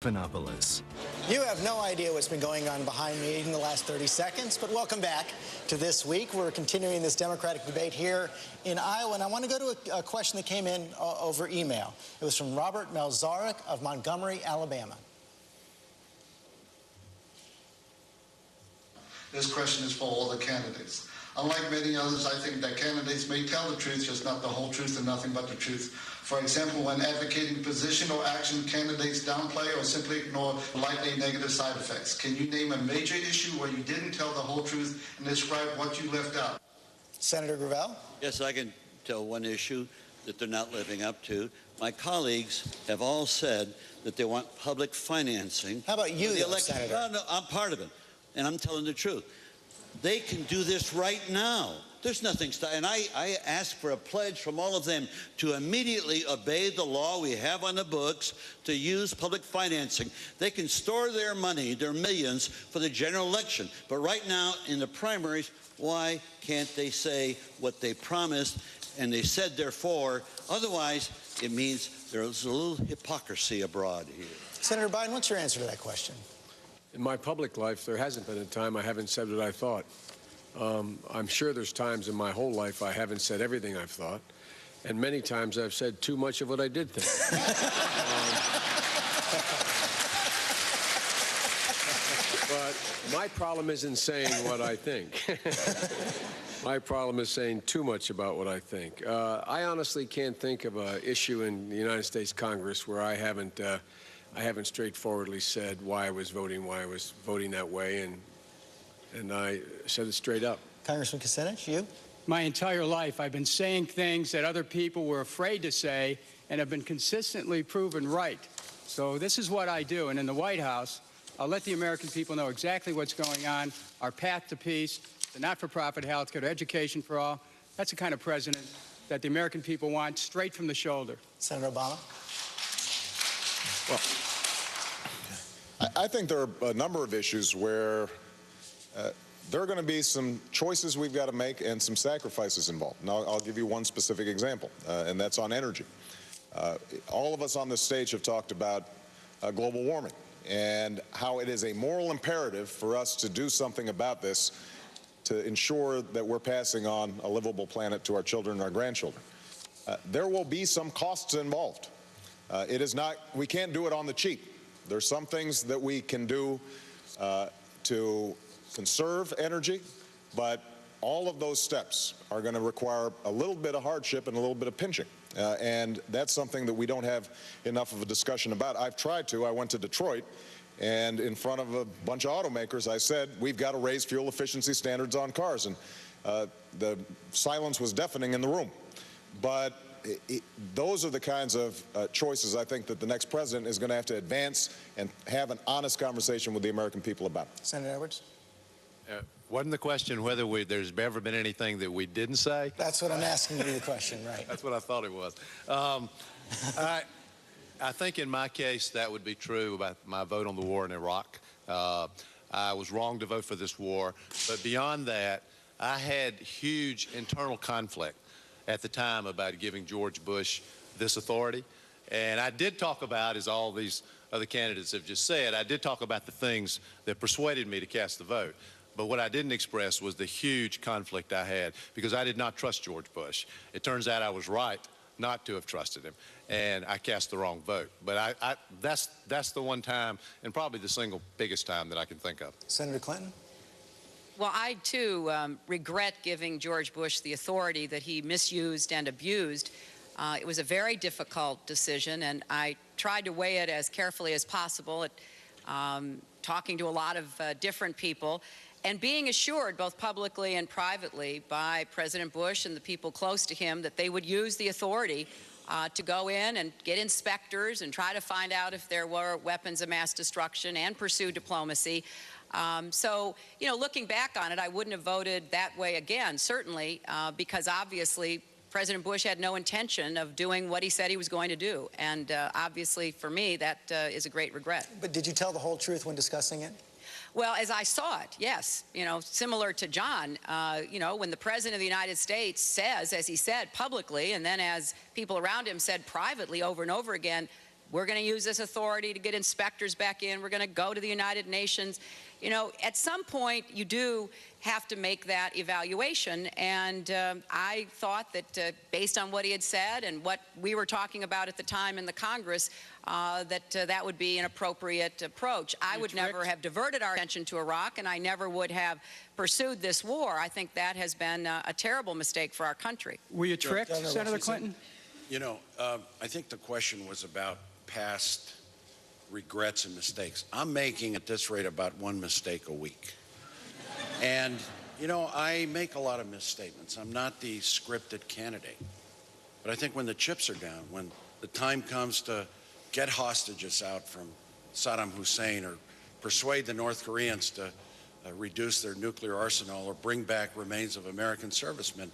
Stephanopoulos. You have no idea what's been going on behind me in the last 30 seconds, but welcome back to This Week. We're continuing this Democratic debate here in Iowa, and I want to go to a question that came in over email. It was from Robert Melzarek of Montgomery, Alabama. This question is for all the candidates. Unlike many others, I think that candidates may tell the truth, just not the whole truth and nothing but the truth. For example, when advocating position or action, candidates downplay or simply ignore likely negative side effects. Can you name a major issue where you didn't tell the whole truth and describe what you left out? Senator Gravel? Yes, I can tell one issue that they're not living up to. My colleagues have all said that they want public financing. How about you, though, Senator? No, I'm part of it, and I'm telling the truth. They can do this right now. There's nothing, and I ask for a pledge from all of them to immediately obey the law we have on the books to use public financing. They can store their money, their millions, for the general election. But right now, in the primaries, why can't they say what they promised and they said therefore? Otherwise, it means there's a little hypocrisy abroad here. Senator Biden, what's your answer to that question? In my public life, there hasn't been a time I haven't said what I thought. I'm sure there's times in my whole life I haven't said everything I've thought, and many times I've said too much of what I did think. But my problem isn't saying what I think. My problem is saying too much about what I think. I honestly can't think of an issue in the United States Congress where I haven't straightforwardly said why I was voting that way, and I said it straight up. Congressman Kucinich, you? My entire life, I've been saying things that other people were afraid to say and have been consistently proven right. So this is what I do. And in the White House, I'll let the American people know exactly what's going on, our path to peace, the not-for-profit health care, education for all. That's the kind of president that the American people want, straight from the shoulder. Senator Obama? Well, I think there are a number of issues where there are going to be some choices we've got to make and some sacrifices involved. And I'll give you one specific example, and that's on energy. All of us on this stage have talked about global warming and how it is a moral imperative for us to do something about this to ensure that we're passing on a livable planet to our children and our grandchildren. There will be some costs involved. We can't do it on the cheap. There's some things that we can do to conserve energy, but all of those steps are going to require a little bit of hardship and a little bit of pinching. And that's something that we don't have enough of a discussion about. I've tried to. I went to Detroit, and in front of a bunch of automakers, I said, we've got to raise fuel efficiency standards on cars. And the silence was deafening in the room. But those are the kinds of choices I think that the next president is going to have to advance and have an honest conversation with the American people about. Senator Edwards? Wasn't the question whether there's ever been anything that we didn't say? That's what I'm asking you the question, right? That's what I thought it was. I think in my case that would be true about my vote on the war in Iraq. I was wrong to vote for this war, but beyond that, I had huge internal conflict at the time about giving George Bush this authority. And I did talk about, as all these other candidates have just said, I did talk about the things that persuaded me to cast the vote. But what I didn't express was the huge conflict I had because I did not trust George Bush. It turns out I was right not to have trusted him, and I cast the wrong vote. But that's the one time, and probably the single biggest time that I can think of. Senator Clinton? Well, I, too, regret giving George Bush the authority that he misused and abused. It was a very difficult decision, and I tried to weigh it as carefully as possible, talking to a lot of different people, and being assured, both publicly and privately, by President Bush and the people close to him that they would use the authority to go in and get inspectors and try to find out if there were weapons of mass destruction and pursue diplomacy. So, you know, looking back on it, I wouldn't have voted that way again, certainly, because obviously President Bush had no intention of doing what he said he was going to do. And obviously, for me, that is a great regret. But did you tell the whole truth when discussing it? Well, as I saw it, yes. You know, similar to John, you know, when the President of the United States says, as he said publicly, and then as people around him said privately over and over again, we're going to use this authority to get inspectors back in. We're going to go to the United Nations. You know, at some point, you do have to make that evaluation. And I thought that based on what he had said and what we were talking about at the time in the Congress, that would be an appropriate approach. I would never have diverted our attention to Iraq, and I never would have pursued this war. I think that has been a terrible mistake for our country. Were you tricked, Senator Clinton? You know, I think the question was about past regrets and mistakes. I'm making at this rate about one mistake a week. And, you know, I make a lot of misstatements. I'm not the scripted candidate. But I think when the chips are down, when the time comes to get hostages out from Saddam Hussein or persuade the North Koreans to reduce their nuclear arsenal or bring back remains of American servicemen,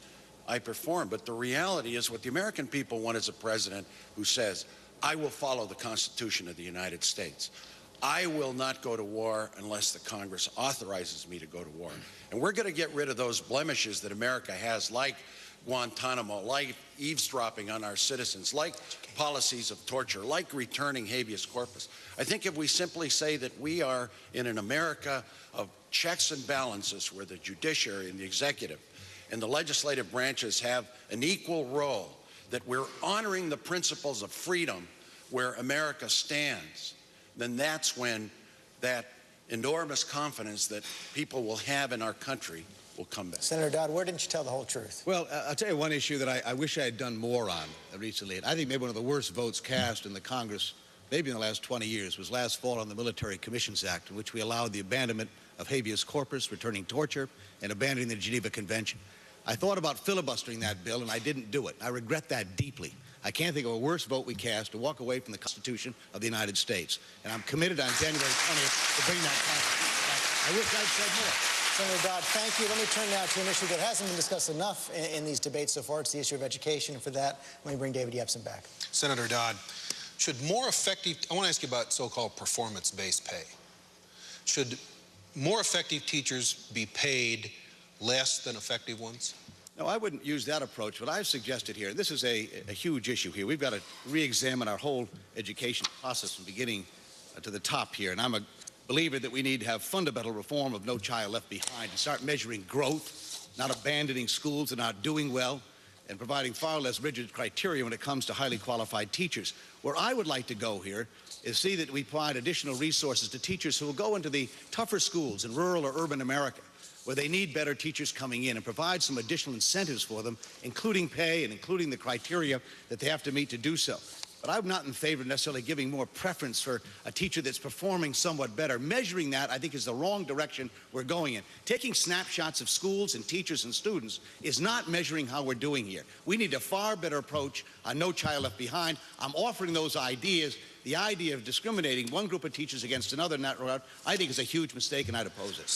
I perform. But the reality is what the American people want is a president who says, I will follow the Constitution of the United States. I will not go to war unless the Congress authorizes me to go to war. And we're going to get rid of those blemishes that America has, like Guantanamo, like eavesdropping on our citizens, like policies of torture, like returning habeas corpus. I think if we simply say that we are in an America of checks and balances where the judiciary and the executive and the legislative branches have an equal role, that we're honoring the principles of freedom where America stands, then that's when that enormous confidence that people will have in our country will come back. Senator Dodd, where didn't you tell the whole truth? Well, I'll tell you one issue that I wish I had done more on recently. I think maybe one of the worst votes cast in the Congress, maybe in the last 20 years, was last fall on the Military Commissions Act, in which we allowed the abandonment of habeas corpus, returning torture, and abandoning the Geneva Convention. I thought about filibustering that bill, and I didn't do it. I regret that deeply. I can't think of a worse vote we cast to walk away from the Constitution of the United States. And I'm committed on January 20th to bring that Constitution back. I wish I'd said more. Senator Dodd, thank you. Let me turn now to an issue that hasn't been discussed enough in these debates so far. It's the issue of education. And for that, let me bring David Yepsen back. Senator Dodd, should more effective, I want to ask you about so-called performance-based pay. Should more effective teachers be paid less than effective ones? No, I wouldn't use that approach. What I've suggested here, this is a huge issue here. We've got to re-examine our whole education process from beginning to the top here. And I'm a believer that we need to have fundamental reform of No Child Left Behind and start measuring growth, not abandoning schools that aren't doing well, and providing far less rigid criteria when it comes to highly qualified teachers. Where I would like to go here is see that we provide additional resources to teachers who will go into the tougher schools in rural or urban America, where they need better teachers coming in, and provide some additional incentives for them, including pay and including the criteria that they have to meet to do so. But I'm not in favor of necessarily giving more preference for a teacher that's performing somewhat better. Measuring that, I think, is the wrong direction we're going in. Taking snapshots of schools and teachers and students is not measuring how we're doing here. We need a far better approach on No Child Left Behind. I'm offering those ideas. The idea of discriminating one group of teachers against another in that regard, I think, is a huge mistake, and I'd oppose it.